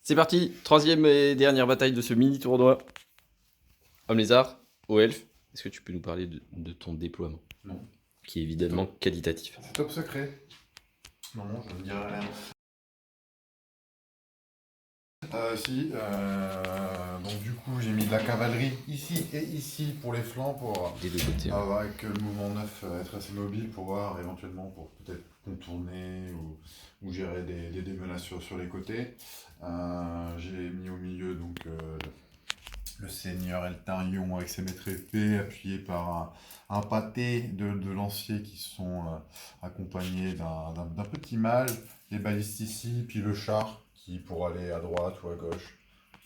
C'est parti, troisième et dernière bataille de ce mini tournoi. Homme lézard, au elfe, est-ce que tu peux nous parler de ton déploiement? Non. Qui est évidemment qualitatif. C'est top secret. Non, je ne dirai rien. Donc du coup j'ai mis de la cavalerie ici et ici pour les flancs pour Des deux côtés. avec le mouvement 9 être assez mobile pour voir éventuellement pour peut-être contourner ou gérer des menaces sur les côtés. J'ai mis au milieu donc le seigneur Eltarion avec ses maîtres épées appuyé par un pâté de lanciers qui sont accompagnés d'un petit mage, les balistes ici, puis le char qui pourra aller à droite ou à gauche,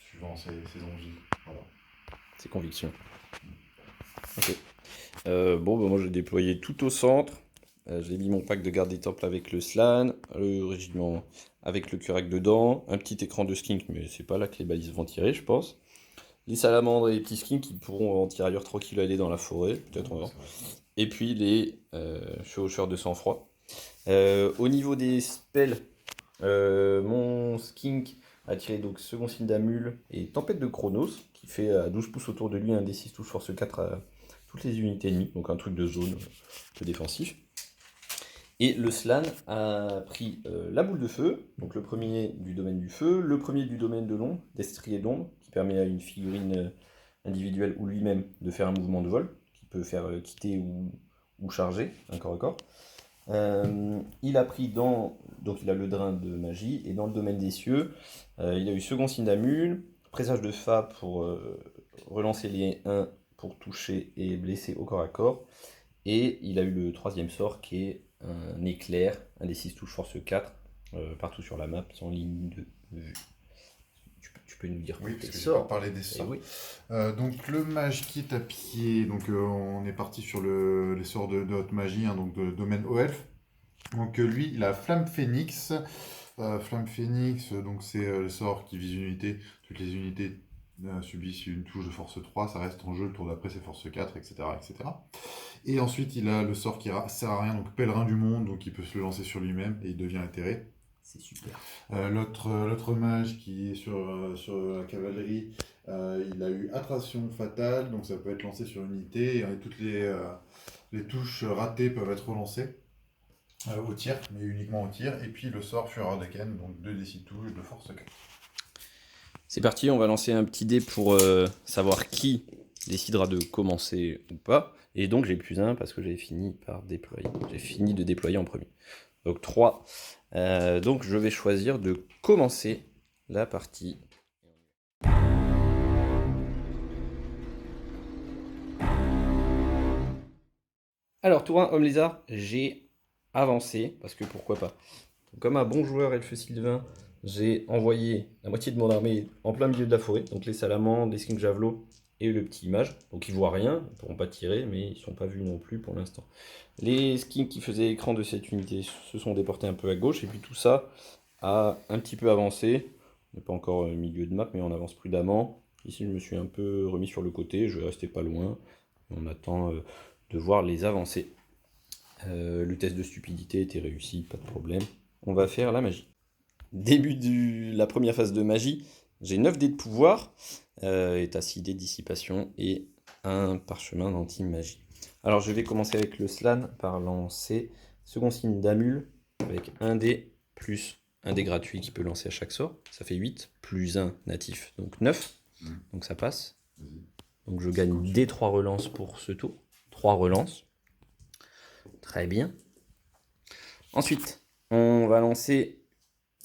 suivant ses envies. Voilà. Ses convictions. Ok. Bon, bah, moi j'ai déployé tout au centre. J'ai mis mon pack de garde des temples avec le slan, le régiment avec le curac dedans, un petit écran de skink, mais c'est pas là que les balises vont tirer, je pense. Les salamandres et les petits skinks qui pourront en tirailleurs tranquille aller dans la forêt, peut-être on verra. Et puis les chevaucheurs de sang-froid. Au niveau des spells, mon skink a tiré donc second signe d'Amul et tempête de Chronos, qui fait à 12 pouces autour de lui un D6 touche force 4 à toutes les unités ennemies, donc un truc de zone un peu défensif. Et le Slan a pris la boule de feu, donc le premier du domaine du feu, le premier du domaine de l'ombre, destrier d'ombre, qui permet à une figurine individuelle ou lui-même de faire un mouvement de vol, qui peut faire quitter ou charger, un corps à corps. Il a pris donc il a le drain de magie, et dans le domaine des cieux, il a eu second signe d'Amul, présage de Fa pour relancer les 1 pour toucher et blesser au corps à corps, et il a eu le troisième sort qui est un éclair, un des 6 touches force 4, partout sur la map, sans ligne de vue. Tu peux nous dire Oui, parce que j'ai sorts. pas parlé des sorts. Oui. Donc le mage qui est à pied, donc on est parti sur les sorts de haute magie, hein, donc de domaine haut elfe. Donc lui, il a Flamme Phénix. Flamme Phénix, donc c'est le sort qui vise une unité. Toutes les unités subissent une touche de force 3, ça reste en jeu, le tour d'après c'est force 4, etc., etc. Et ensuite, il a le sort qui sert à rien, donc Pèlerin du Monde, donc il peut se le lancer sur lui-même et il devient atterré. C'est super. L'autre mage qui est sur la cavalerie, il a eu Attraction Fatale, donc ça peut être lancé sur une unité, et toutes les touches ratées peuvent être relancées au tir, mais uniquement au tir. Et puis le sort Fureur d'Aken, donc 2d6 touches de force 4. C'est parti, on va lancer un petit dé pour savoir qui décidera de commencer ou pas. Et donc j'ai plus 1 parce que j'ai fini par déployer. J'ai fini de déployer en premier. Donc 3. Donc je vais choisir de commencer la partie. Alors tour 1, homme lézard, j'ai avancé, parce que pourquoi pas. Comme un bon joueur elfe sylvain, j'ai envoyé la moitié de mon armée en plein milieu de la forêt, donc les salamandres, les skinks javelots et le petit mage. Donc ils voient rien, ils ne pourront pas tirer, mais ils ne sont pas vus non plus pour l'instant. Les skinks qui faisaient écran de cette unité se sont déportés un peu à gauche, et puis tout ça a un petit peu avancé. On n'est pas encore au milieu de map, mais on avance prudemment. Ici, je me suis un peu remis sur le côté, je vais rester pas loin. On attend de voir les avancées. Le test de stupidité était réussi, pas de problème. On va faire la magie. Début de la première phase de magie, j'ai 9 dés de pouvoir, et t'as 6 dés de dissipation et un parchemin d'anti-magie. Alors je vais commencer avec le slan par lancer second signe d'Amul avec un dé plus un dé gratuit qui peut lancer à chaque sort. Ça fait 8 plus 1 natif, donc 9. Donc ça passe. Donc je gagne dès 3 relances pour ce tour. 3 relances. Très bien. Ensuite, on va lancer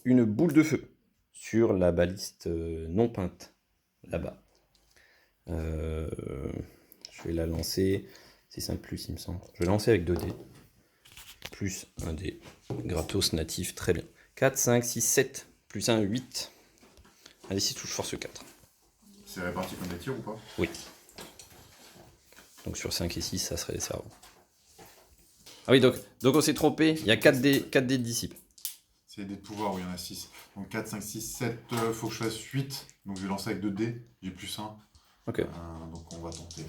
une boule de feu sur la baliste non peinte, là-bas. Je vais la lancer, c'est 5 plus il me semble. Je vais lancer avec 2 dés, plus un dé, gratos natif, très bien. 4, 5, 6, 7, plus 1, 8. Allez, 6 touches force 4. C'est réparti comme des tirs ou pas? Oui. Donc sur 5 et 6, ça serait les cerveaux. Ah oui, donc on s'est trompé, il y a 4 dés de dissipe. C'est des pouvoirs où il y en a 6. Donc 4, 5, 6, 7, faut que je fasse 8. Donc je vais lancer avec 2 dés, j'ai plus 1. Ok. Donc on va tenter.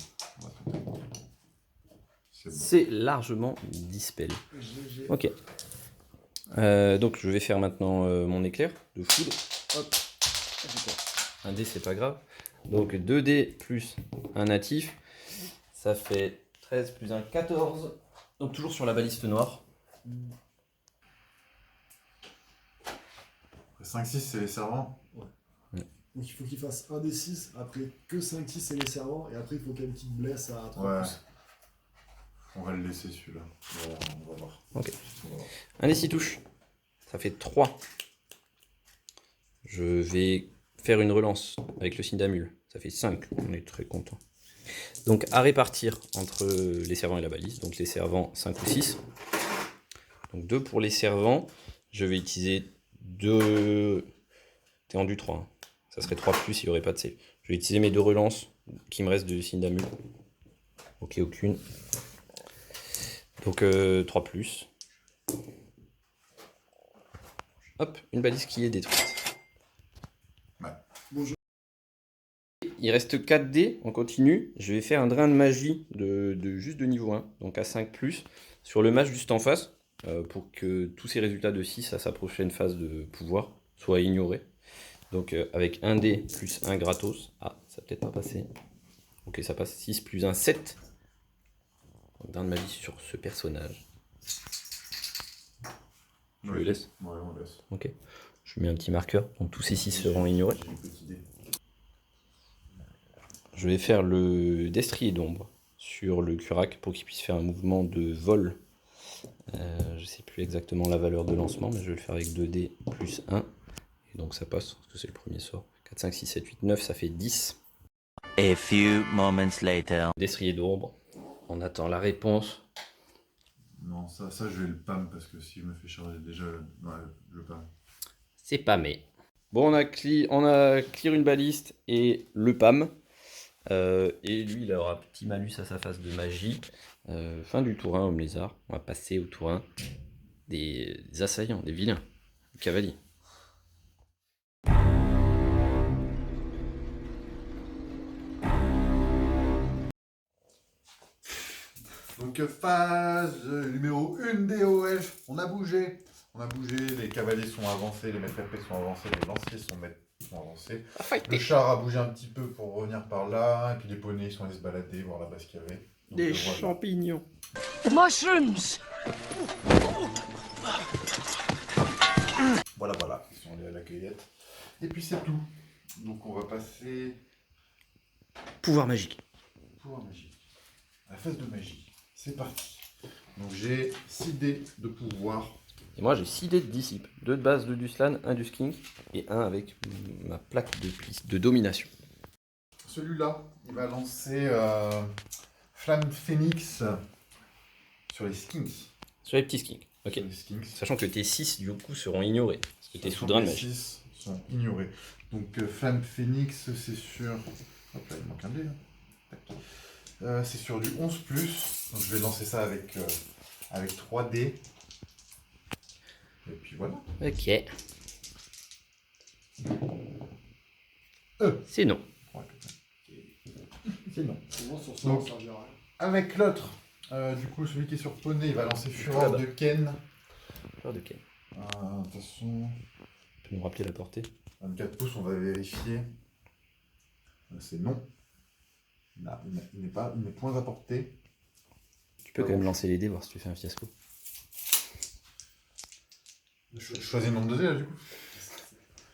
C'est largement dispel. Ok. Donc je vais faire maintenant mon éclair de foudre. Hop. Un dé, c'est pas grave. Donc 2 dés plus un natif, ça fait 13 plus 1, 14. Donc toujours sur la baliste noire. 5-6, c'est les servants. Donc il faut qu'il fasse un des 6, après que 5-6 c'est les servants, et après il faut qu'il y ait une petite blesse à 3 Ouais. pouces. On va le laisser celui-là. On va voir. Ok. On va voir. Un des 6 touches. Ça fait 3. Je vais faire une relance avec le signe d'Amul. Ça fait 5. On est très content. Donc à répartir entre les servants et la balise. Donc les servants 5 ou 6. Donc 2 pour les servants. Je vais utiliser 2. T'es rendu 3. Hein. Ça serait 3 plus, il n'y aurait pas de save. Je vais utiliser mes 2 relances qui me restent de signe d'Amul. Ok, aucune. Donc 3 plus. Hop, une balise qui est détruite. Bon, je... Il reste 4 dés, on continue. Je vais faire un drain de magie juste de niveau 1, donc à 5 plus, sur le mage juste en face, pour que tous ces résultats de 6 à sa prochaine phase de pouvoir soient ignorés. Donc avec un dé plus 1 gratos. Ah, ça va peut-être pas passer. Ok, ça passe 6 plus 1, 7. Donc drain de magie sur ce personnage. Je le laisse. Ouais, on laisse. Ok. Je mets un petit marqueur, donc tous ces 6 seront ignorés. J'ai une petite idée. Je vais faire le destrier d'ombre sur le Curac pour qu'il puisse faire un mouvement de vol. Je ne sais plus exactement la valeur de lancement, mais je vais le faire avec 2 dés plus 1. Et donc ça passe, parce que c'est le premier sort. 4, 5, 6, 7, 8, 9, ça fait 10. A few moments later. Destrier d'ombre. On attend la réponse. Non, ça je vais le PAM parce que si je me fais charger déjà, ouais, je le PAM. C'est pas mais. Bon, on a clear une baliste et le PAM. Et lui, il aura petit malus à sa phase de magie. Fin du tour 1, homme lézard. On va passer au tour 1 des assaillants, des vilains, des cavaliers. Donc phase numéro 1 DOF, on a bougé. On a bougé, les cavaliers sont avancés, les maîtres épées sont avancés, les lanciers sont avancés. Le char a bougé un petit peu pour revenir par là, et puis les poneys ils sont allés se balader, voir là-bas ce qu'il y avait. Donc, Des voilà. champignons. Mushrooms! Voilà, ils sont allés à la cueillette. Et puis c'est tout. Donc on va passer Pouvoir magique. au pouvoir magique. À la phase de magie. C'est parti. Donc j'ai 6 dés de pouvoir. Et moi, j'ai 6 dés de disciple. 2 de base de Duslan, 1 du skink et 1 avec ma plaque de domination. Celui-là, il va lancer Flamme Phoenix sur les skinks. Sur les petits skinks. Ok. Sur les skinks. Sachant que tes 6 du coup seront ignorés. Parce que tes Sachant soudrains de que les magie. 6 sont ignorés. Donc Flamme Phoenix, c'est sur... Hop là, il manque un dé. Là. Tac. C'est sur du 11+. Donc je vais lancer ça avec 3 dés. Et puis voilà. Ok. E. C'est non. C'est non. Souvent sur ça, Donc, ça servira à rien. Avec l'autre, du coup, celui qui est sur poney, il va lancer Fureur de Ken. Fleur de quel De toute façon, Tu peux nous rappeler la portée 24 pouces, on va vérifier. C'est non. Il n'est point à portée. Tu peux quand même lancer les dés, voir si tu fais un fiasco. Je choisis le nombre de dés là du coup.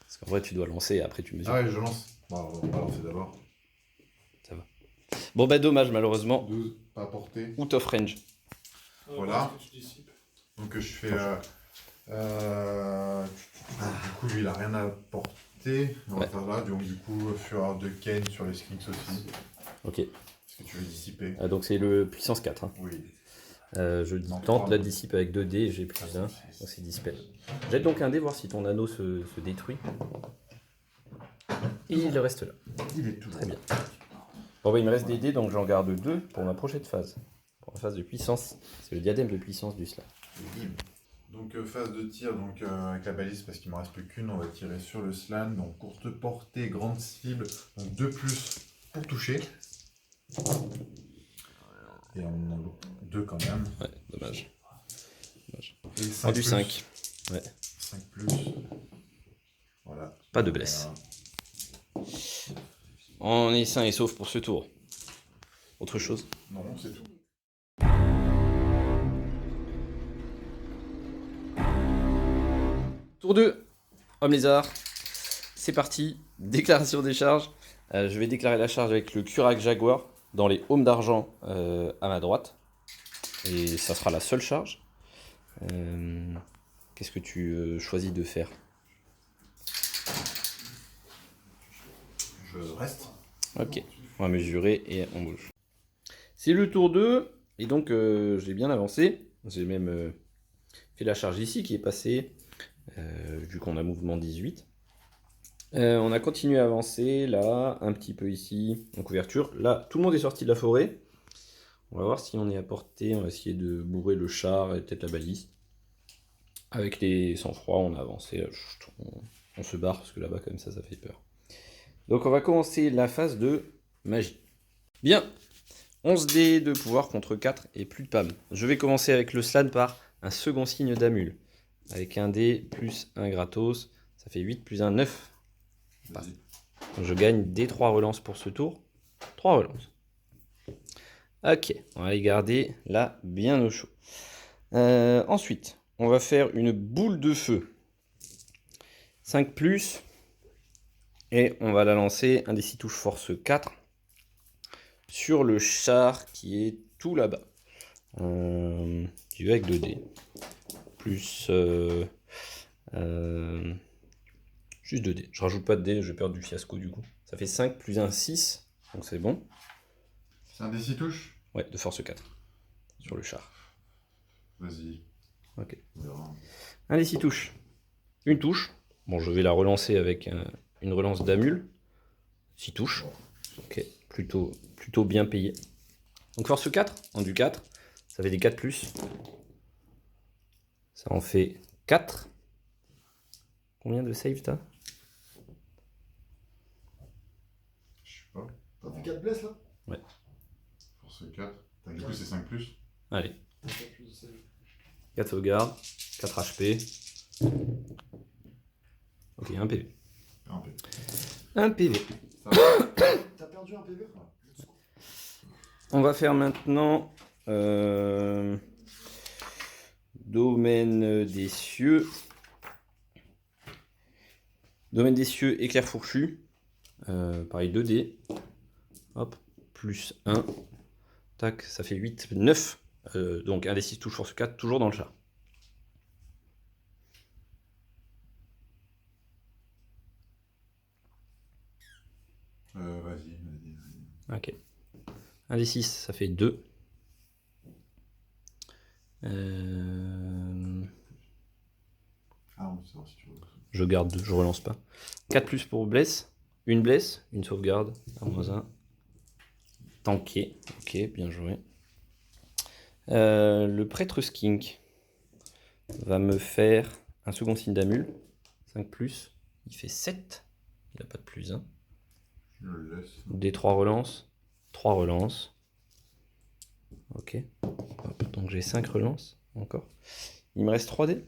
Parce qu'en vrai, tu dois lancer et après tu mesures. Ah ouais, je lance. Bon, on va lancer d'abord. Ça va. Bon, bah dommage, malheureusement. 12, pas à portée. Out of range. Voilà. Qu'est-ce que tu dissipes ? Donc je fais. Du coup, lui, il a rien à porter. On va Ouais. faire là. Donc, du coup, Fureur de Ken sur les skinks aussi. Ok. Est-ce que tu veux dissiper? Ah, donc c'est le puissance 4. Hein. Oui. Je Non, tente trois. la dissipe avec 2 dés et j'ai plus 1. Donc c'est dispel. Jette donc un dé, voir si ton anneau se détruit. Et il reste là. Il est toujours Très bien. Bon, bah, il me reste des dés, donc j'en garde 2 pour ma prochaine phase. Pour la phase de puissance. C'est le diadème de puissance du slam. Donc phase de tir donc avec la balise parce qu'il ne me reste plus qu'une, on va tirer sur le slan, donc courte portée, grande cible, donc 2+ pour toucher. Et on en a 2 quand même. Ouais, dommage. Et 5 Rendu 5. Ouais. 5+. Voilà. Pas de blesse. On est sain et sauf pour ce tour. Autre chose? Non, c'est tout. Tour 2, homme lézard. C'est parti, déclaration des charges. Je vais déclarer la charge avec le Curac Jaguar dans les aumes d'argent à ma droite. Et ça sera la seule charge. Qu'est-ce que tu choisis de faire? Je reste. Ok, on va mesurer et on bouge. C'est le tour 2, et donc j'ai bien avancé. J'ai même fait la charge ici qui est passée, vu qu'on a mouvement 18. On a continué à avancer, là, un petit peu ici, en couverture. Là, tout le monde est sorti de la forêt. On va voir si on est à portée, on va essayer de bourrer le char et peut-être la balise. Avec les sang-froid, on a avancé, on se barre, parce que là-bas, comme ça fait peur. Donc on va commencer la phase de magie. Bien, 11 dés de pouvoir contre 4 et plus de PAM. Je vais commencer avec le slan par un second signe d'amule. Avec un dé plus un gratos, ça fait 8 plus 1, 9. Vas-y. Je gagne des 3 relances pour ce tour. 3 relances. Ok, on va les garder là bien au chaud. Ensuite, on va faire une boule de feu. 5 plus. Et on va la lancer, un des 6 touches force 4, sur le char qui est tout là-bas. J'y vais avec 2 dés. Plus... juste 2 dés. Je rajoute pas de dés, je vais perdre du fiasco du coup. Ça fait 5 plus 1, 6. Donc c'est bon. C'est un des 6 touches? Ouais, de force 4. Sur le char. Vas-y. Ok. On verra. Un des 6 touches. Une touche. Bon, je vais la relancer avec une relance d'amule. 6 touches. Ok, plutôt bien payé. Donc force 4, en du 4, ça fait des 4 plus. Ça en fait 4. Combien de save t'as? Je sais pas. T'as fait 4 blesses là? Ouais. Force 4. Du coup, c'est 5 plus. Allez, T'as 4 plus de save. 4 sauvegardes, 4 HP. Ok, 1 PV. Un peu. 1 PV. Ça va. T'as perdu un PV? On va faire maintenant domaine des cieux. Domaine des cieux, éclair fourchu. Pareil, 2 dés. Hop, plus 1. Tac, ça fait 8, 9. Donc un des 6 touches force 4, toujours dans le chat. Vas-y. Ok. Un des 6, ça fait 2. Ah non, c'est vrai si tu veux. Je garde 2, je relance pas. 4 plus pour bless. Une bless, une sauvegarde, à moins 1. Tanké. Ok, bien joué. Le prêtre skink va me faire un second signe d'amule. 5 plus. Il fait 7. Il n'a pas de plus 1. Je le laisse. Des 3 relances. 3 relances. Ok. Hop, donc j'ai 5 relances encore. Il me reste 3 dés.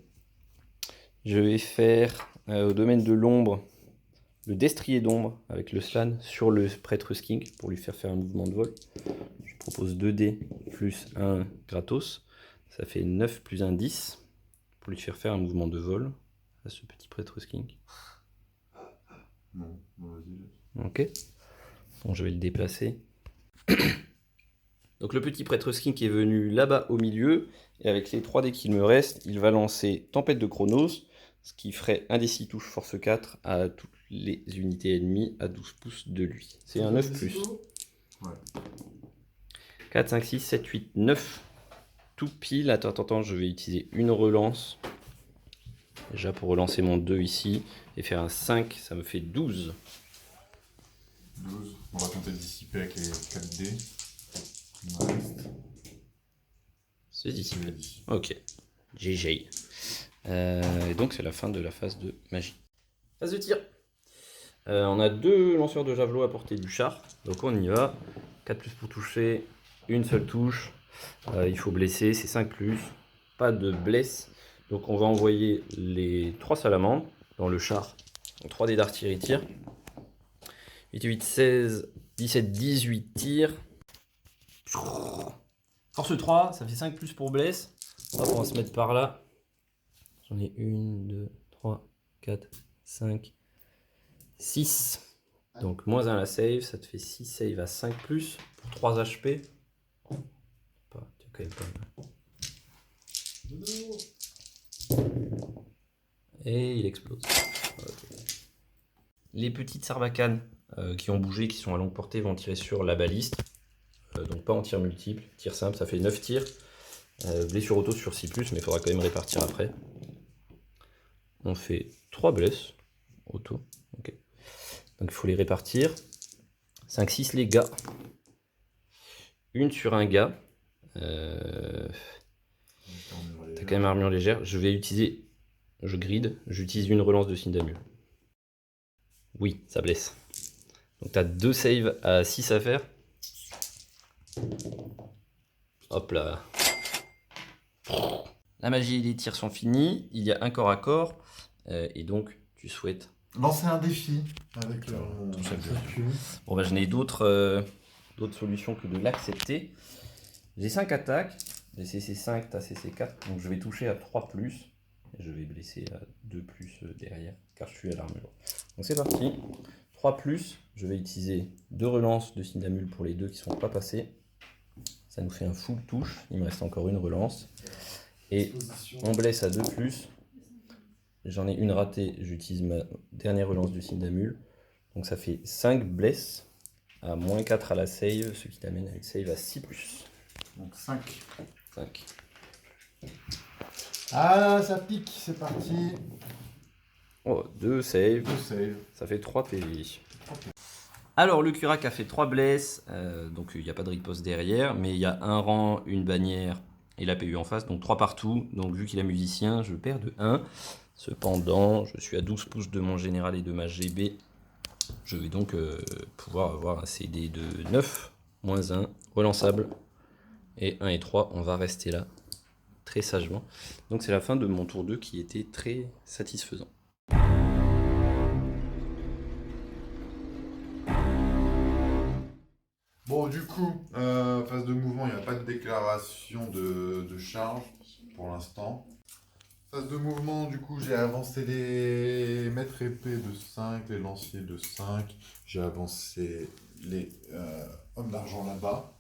Je vais faire au domaine de l'ombre le destrier d'ombre avec le slan sur le prêtre skink pour lui faire un mouvement de vol. Je propose 2 dés plus 1 gratos. Ça fait 9 plus 1, 10 pour lui faire un mouvement de vol à ce petit prêtre skink. Non, vas-y. Ok. Bon, je vais le déplacer. Donc le petit prêtre skink est venu là-bas au milieu. Et avec les 3 dés qu'il me reste, il va lancer Tempête de Chronos. Ce qui ferait un des 6 touches force 4 à toutes les unités ennemies à 12 pouces de lui. C'est un 9 plus. Ouais. 4, 5, 6, 7, 8, 9. Tout pile. Attends, je vais utiliser une relance. Déjà pour relancer mon 2 ici. Et faire un 5, ça me fait 12. 12. On va tenter de dissiper avec les 4 dés. Il me reste. C'est ici. Je l'ai dit. Ok. GG. Et donc c'est la fin de la phase de magie. Phase de tir. On a 2 lanceurs de javelot à portée du char. Donc on y va. 4 plus pour toucher. Une seule touche. Il faut blesser. C'est 5 plus. Pas de blesse. Donc on va envoyer les 3 salamandres dans le char. Donc 3 dés d'artillerie tir. 8, 8, 16, 17, 18 tirs. Force 3, ça fait 5 plus pour Bless. Hop, on va se mettre par là. J'en ai 1, 2, 3, 4, 5, 6. Donc moins 1 à la save, ça te fait 6 save à 5 plus pour 3 HP. Tu as quand même pas mal. Et il explose. Okay. Les petites sarbacanes qui ont bougé, qui sont à longue portée, vont tirer sur la baliste. Donc pas en tir multiple. Tir simple, ça fait 9 tirs. Blessure auto sur 6+, mais il faudra quand même répartir après. On fait 3 blesses auto. Okay. Donc il faut les répartir. 5, 6 les gars. Une sur un gars. T'as quand même armure légère. Je vais utiliser... Je grid. J'utilise une relance de Syndamule. Oui, ça blesse. Donc t'as 2 saves à 6 à faire. Hop là. La magie et les tirs sont finis. Il y a un corps à corps. Et donc, tu souhaites... Lancer un défi avec Ton chef de CQ. Bon bah je n'ai d'autres solutions que de l'accepter. J'ai 5 attaques. J'ai CC 5, t'as CC 4. Donc je vais toucher à 3+. Et je vais blesser à 2+ derrière. Car je suis à l'armure. Donc c'est parti. 3+. Je vais utiliser 2 relances de Syndamule pour les 2 qui ne sont pas passés. Ça nous fait un full touche. Il me reste encore une relance. Et on blesse à 2+. J'en ai une ratée. J'utilise ma dernière relance du Syndamule. Donc ça fait 5 blesses à -4 à la save. Ce qui t'amène à une save à 6+. Donc 5. 5. Ah, ça pique, c'est parti. Oh, 2 saves. 2 save. Ça fait 3 PV. Alors le Curac a fait 3 blesses. Donc il n'y a pas de riposte derrière. Mais il y a un rang, une bannière et la PU en face. Donc 3 partout. Donc vu qu'il est musicien, je perds de 1. Cependant, je suis à 12 pouces de mon général et de ma GB. Je vais donc pouvoir avoir un CD de 9, -1, relançable. Et 1 et 3, on va rester là, très sagement. Donc c'est la fin de mon tour 2 qui était très satisfaisant. Bon, du coup, phase de mouvement, il n'y a pas de déclaration de charge pour l'instant. Phase de mouvement, du coup, j'ai avancé les maîtres épées de 5, les lanciers de 5. J'ai avancé les hommes d'argent là-bas.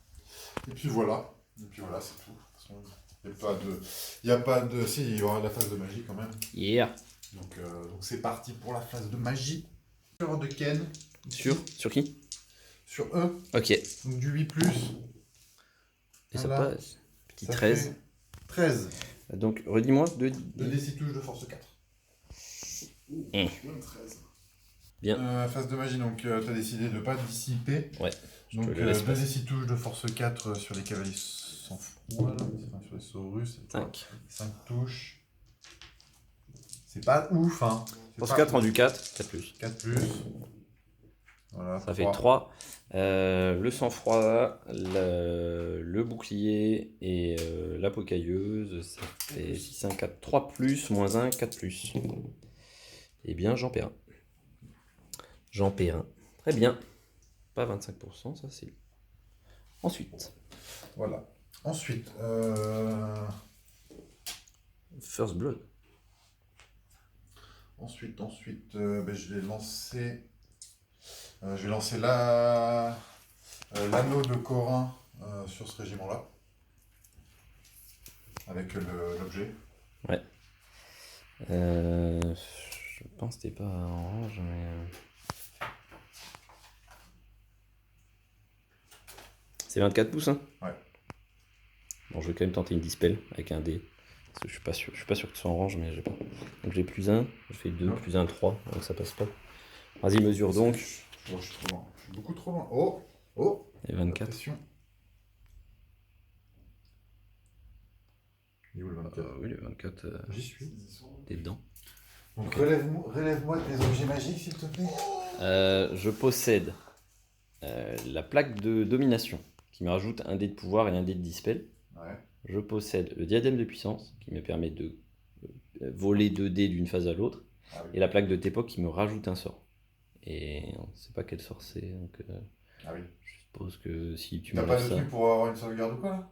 Et puis voilà. C'est tout. Il n'y a pas de... Si, il y aura la phase de magie quand même. Yeah. Donc c'est parti pour la phase de magie. Sur de Ken. Sur qui? Sur eux. Ok. Donc du 8+. Et ça Voilà. passe. Petit Ça 13. fait 13. Donc redis-moi, 2... 2d6 touches de force 4. Mmh. 13. Bien. Phase de magie, donc tu as décidé de ne pas dissiper. Ouais. Donc te le laisse passer. 2d6 touches de force 4 sur les cavaliers sans froid, là. Enfin, sur les saurus. 5. 5 touches. C'est pas ouf, hein. C'est Force pas 4 ouf. rendu 4. 4+. 4+. Voilà, Ça fait 3. Le sang-froid, le bouclier et la pocailleuse, ça fait 6, 1, 4, 3+, -1, 4+. Eh bien, j'en perds un. J'en perds un. Très bien. Pas 25%, ça c'est... Ensuite. Voilà. Ensuite, First Blood. Ensuite, je vais lancer... je vais lancer l'anneau de Corin sur ce régiment-là. Avec l'objet. Ouais. Je pense que t'es pas en orange, mais... C'est 24 pouces, hein? Ouais. Bon, je vais quand même tenter une dispel avec un dé. Parce que je suis pas sûr que ce soit orange, mais j'ai pas. Donc j'ai +1, je fais 2, +1, 3, donc ça passe pas. Vas-y, mesure donc. Oh, je suis trop loin. Je suis beaucoup trop loin. Oh. Et 24. Attention. Il est où le 24 Oui, le 24, J'y suis. t'es dedans. Donc relève-moi tes objets magiques, s'il te plaît. Je possède la plaque de domination, qui me rajoute un dé de pouvoir et un dé de dispel. Ouais. Je possède le diadème de puissance, qui me permet de voler 2 dés d'une phase à l'autre. Ah oui. Et la plaque de Tepoc qui me rajoute un sort. Et on ne sait pas quel sort c'est, donc Ah oui. je suppose que si tu T'as pas m'enlèves de ça... truc pour avoir une sauvegarde ou quoi là?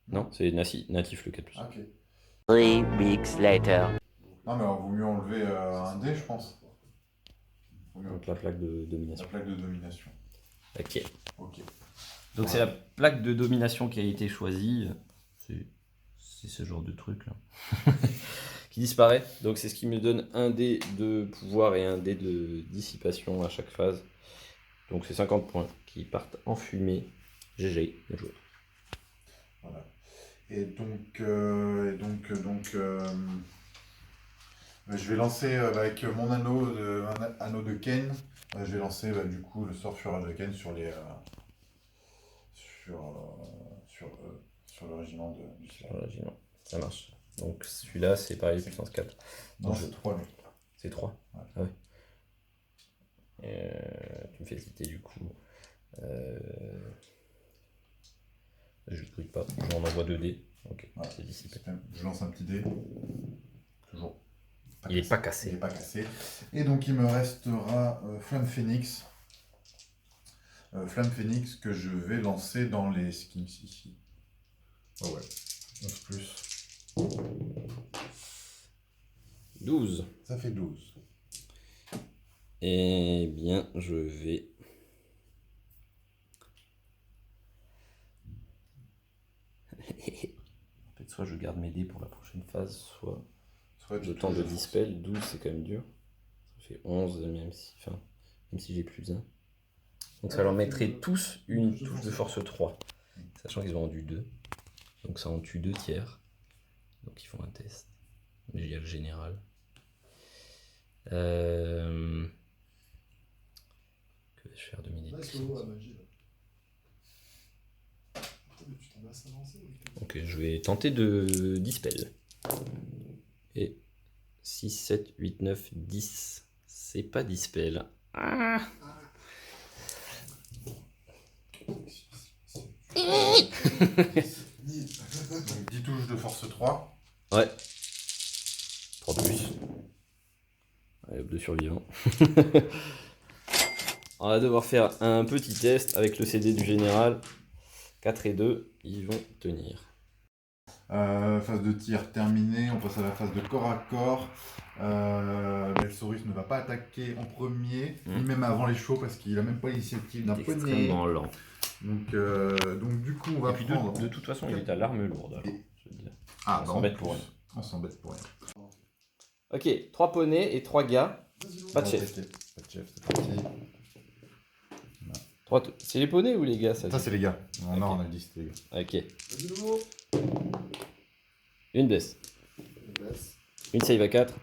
Non, c'est natif le 4+. Ah, ok. 3 weeks later. Non mais vaut mieux enlever un dé je pense. Vaut mieux Donc la plaque de la domination. plaque de domination. Ok. Ok. Donc c'est la plaque de domination qui a été choisie. C'est ce genre de truc là. Qui disparaît. Donc c'est ce qui me donne un dé de pouvoir et un dé de dissipation à chaque phase. Donc c'est 50 points qui partent en fumée. GG, bien joué. Voilà. Et donc, je vais lancer avec mon anneau un anneau de Ken. Je vais lancer du coup le sort Fureur de Ken sur les sur le régiment du ciel. Voilà, ça marche. Donc celui-là c'est pareil, puissance 4. Non, c'est 3 lui. C'est 3. Ouais. Ah ouais. Tu me fais hésiter du coup. Je ne clique pas, j'en envoie 2 dés. Ok, Ouais. c'est dissipé. Je lance un petit dé. Toujours. Il est pas Il cassé. n'est pas cassé. Et donc il me restera Flamme Phoenix. Flamme Phoenix que je vais lancer dans les skins ici. Oh ouais. 11 plus. 12. Ça fait 12. Eh bien, je vais... En fait, soit je garde mes dés pour la prochaine phase, soit le temps de dispel. 12, c'est quand même dur. Ça fait 11, même si j'ai plus 1. Donc ça leur mettrait tous une touche de force 3. Sachant qu'ils ont rendu 2. Donc ça en tue 2 tiers. Donc ils font un test. Mais il y a le général. Que vais-je faire de mes dés? Là, solo à magie. Là. Mais tu t'en vas avancer. Ok, je vais tenter de dispel. Et 6, 7, 8, 9, 10. C'est pas dispel. Ah. Donc 10 touches de force 3. Ouais. 3 plus. Allez, hop, de survivants. On va devoir faire un petit test avec le CD du général. 4 et 2, ils vont tenir. Phase de tir terminée, on passe à la phase de corps à corps. Belsaurus ne va pas attaquer en premier, ni même avant les chevaux parce qu'il a même pas l'initiative d'un poney. Extrêmement lent. Donc du coup on va Et puis prendre... de toute façon, il est à l'arme lourde. Alors, je veux dire. Ah, on bah, s'embête en pour plus. rien. On s'embête pour rien. Ok, 3 poneys et 3 gars. Pas de On va chef. tester. Pas de chef, c'est parti. C'est les poneys ou les gars ça Ça c'est les gars. Non, Ok. non, on a dit c'était les gars. Ok. Vas-y, nouveau. Une blesse. On baisse. Une save à 4.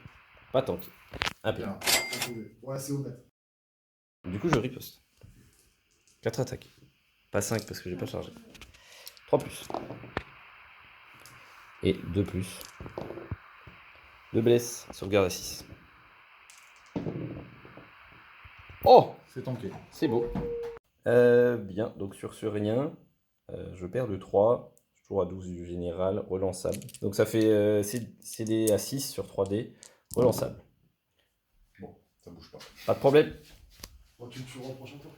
Pas tank. Un peu. Bien. Attendez. Ouais, c'est honnête. Du coup, je riposte. 4 attaques. Pas 5 parce que j'ai pas chargé. 3 plus. Et 2 plus. 2 blesses. Sauvegarde à 6. Oh! C'est tanké. C'est beau. Bien, donc sur ce rien, je perds de 3. Je suis toujours à 12 du général, relançable. Donc ça fait CD à 6 sur 3D, relançable. Bon, ça bouge pas. Pas de problème. Bon, tu me tueras au prochain tour.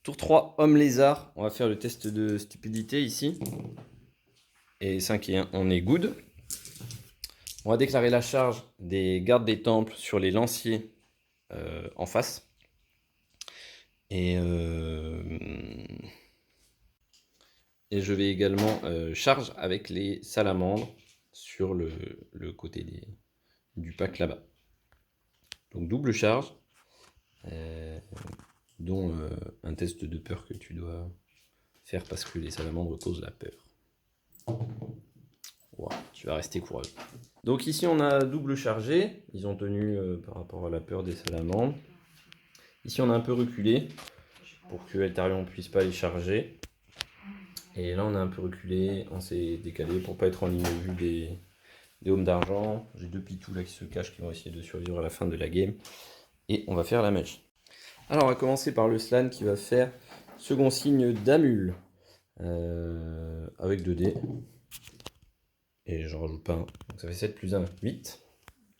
Tour 3, homme lézard. On va faire le test de stupidité ici. Et 5 et 1, on est good. On va déclarer la charge des gardes des temples sur les lanciers en face. Et je vais également charge avec les salamandres sur le côté du pack là-bas. Donc double charge, dont un test de peur que tu dois faire parce que les salamandres causent la peur. Wow, tu vas rester courageux. Donc ici on a double chargé, ils ont tenu par rapport à la peur des salamandres. Ici on a un peu reculé pour que Eltarion ne puisse pas les charger. Et là on a un peu reculé, on s'est décalé pour pas être en ligne de vue des hommes d'argent. J'ai 2 pitous là qui se cachent qui vont essayer de survivre à la fin de la game. Et on va faire la magie. Alors on va commencer par le Slan qui va faire second signe d'Amul. Avec 2 dés. Et j'en rajoute pas un. Donc ça fait 7 plus 1, 8.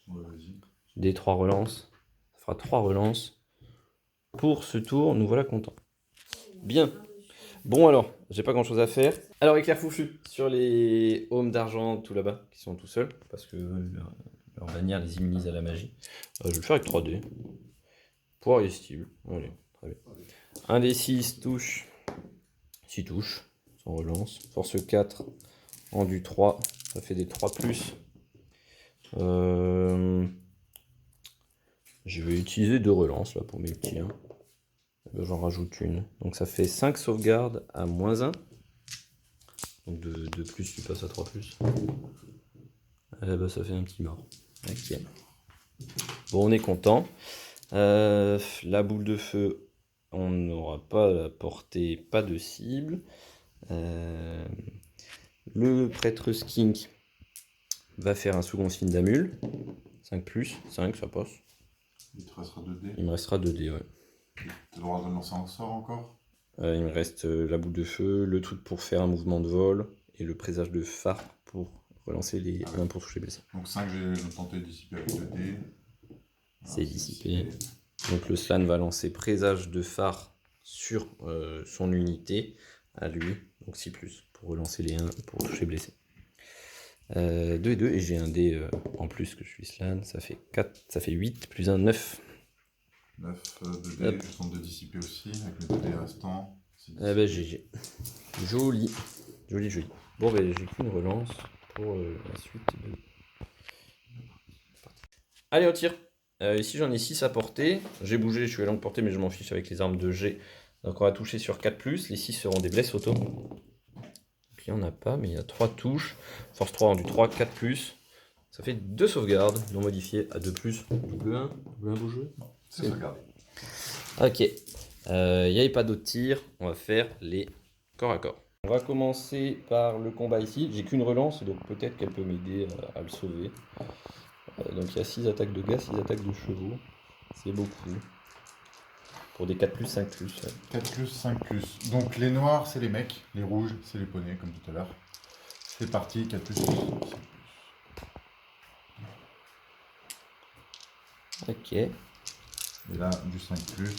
Ouais, vas-y. Des 3 relances. Ça fera 3 relances. Pour ce tour, nous voilà contents. Bien. Bon alors, j'ai pas grand chose à faire. Alors éclair fouffu sur les aumes d'argent tout là-bas, qui sont tout seuls, parce que leur bannière les immunise à la magie. Je vais le faire avec 3D. Pour irrésistible. Allez, très bien. 1 des 6 touche. 6 touches. Sans relance. Force 4. Rendu 3. Ça fait des 3 plus. Je vais utiliser 2 relances là pour mes petits. Hein. J'en rajoute une. Donc ça fait 5 sauvegardes à -1. Donc de plus, tu passes à 3 plus. Eh ben, ça fait un petit mort. Ok. Bon, on est content. La boule de feu, on n'aura pas la portée, pas de cible. Le prêtre skink va faire un second signe d'amule. 5 plus, 5, ça passe. Il te restera 2 dés. Il me restera 2 dés, ouais. T'as le droit de lancer un sort encore? Il me reste la boule de feu, le truc pour faire un mouvement de vol et le présage de phare pour relancer les 1 pour toucher blessé. Donc 5, j'ai tenté de dissiper avec 2 dés. C'est dissipé. Donc le slan va lancer présage de phare sur son unité à lui. Donc 6 plus pour relancer les 1 pour toucher blessé. 2 et 2 et j'ai un dé en plus que je suis slan. Ça fait 4, ça fait 8 plus 1, 9. 9, 2 dés, je tente de dissiper aussi avec les 2 dés restants. Ah bah GG. Joli. Joli, joli. Bon ben j'ai qu'une relance pour la suite de... Allez on tire. Ici j'en ai 6 à porter. J'ai bougé, je suis à longue portée mais je m'en fiche avec les armes de G. Donc on va toucher sur 4+. Les 6 seront des blesses auto. Donc il n'y en a pas mais il y a 3 touches. Force 3 rendu 3, 4+. Ça fait 2 sauvegardes non modifiées à 2+. Double 1, beau jeu. C'est sauvegardé. Ok. Il n'y avait pas d'autres tirs. On va faire les corps à corps. On va commencer par le combat ici. J'ai qu'une relance donc peut-être qu'elle peut m'aider à le sauver. Donc il y a 6 attaques de gars, 6 attaques de chevaux. C'est beaucoup. Pour des 4+, 5+. Ouais. 4+, 5+. Donc les noirs, c'est les mecs. Les rouges, c'est les poneys, comme tout à l'heure. C'est parti, 4+, 5+. Ok. Et là, du 5+.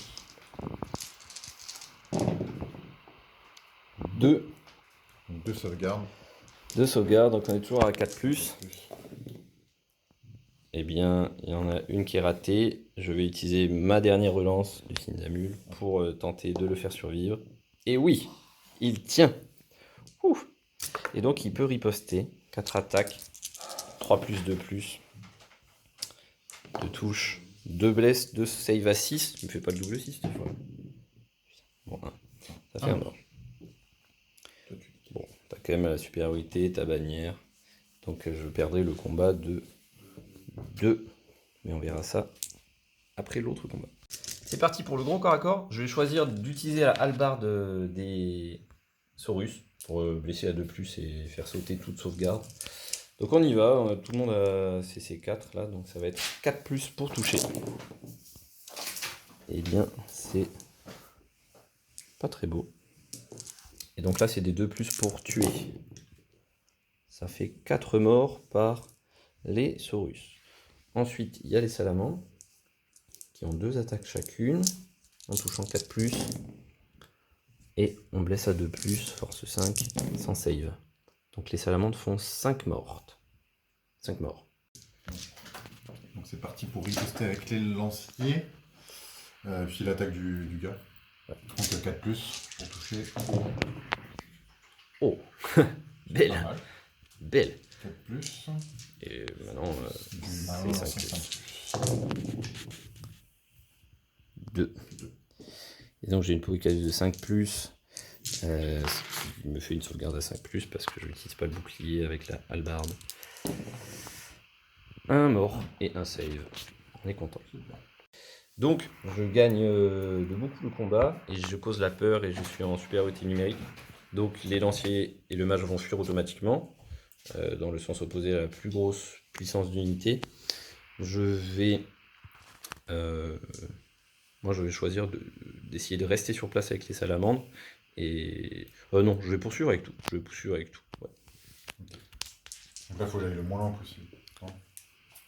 2. Donc 2 sauvegardes. 2 sauvegardes, donc on est toujours à 4+. Eh bien, il y en a une qui est ratée. Je vais utiliser ma dernière relance du signe d'amule pour tenter de le faire survivre. Et oui, il tient. Ouh. Et donc, il peut riposter. 4 attaques. 3+, 2+. 2 touches. 2 blesses, 2 save à 6. Tu me fais pas le double 6 cette fois. Bon, 1. Ça fait un mort. Bon, t'as quand même la supériorité, ta bannière. Donc, je perdrai le combat de 2. Mais on verra ça après l'autre combat. C'est parti pour le gros corps à corps. Je vais choisir d'utiliser la hallebarde des Saurus pour blesser à 2+ et faire sauter toute sauvegarde. Donc on y va, tout le monde a CC4 là, donc ça va être 4+ pour toucher. Et bien c'est pas très beau. Et donc là c'est des 2+ pour tuer. Ça fait 4 morts par les Saurus. Ensuite il y a les salamandres qui ont 2 attaques chacune en touchant 4+. Et on blesse à 2+, force 5, sans save. Donc les salamandres font 5 mortes. 5 morts. Donc c'est parti pour riposter avec les lanciers. Puis l'attaque du gars. Ouais. Donc 4+, pour toucher. Oh. Belle. Pas mal. Belle. 4+. Et maintenant, Du c'est 5+. 2. Et donc j'ai une pourricaise de 5+. Il me fait une sauvegarde à 5+, parce que je n'utilise pas le bouclier avec la hallebarde. Un mort et un save. On est content. Donc je gagne de beaucoup le combat et je cause la peur et je suis en supériorité numérique. Donc les lanciers et le mage vont fuir automatiquement, dans le sens opposé à la plus grosse puissance d'unité. Moi je vais choisir d'essayer de rester sur place avec les salamandres. Et non, je vais poursuivre avec tout. Ouais. Donc Après, il faut que j'aille le moins loin possible.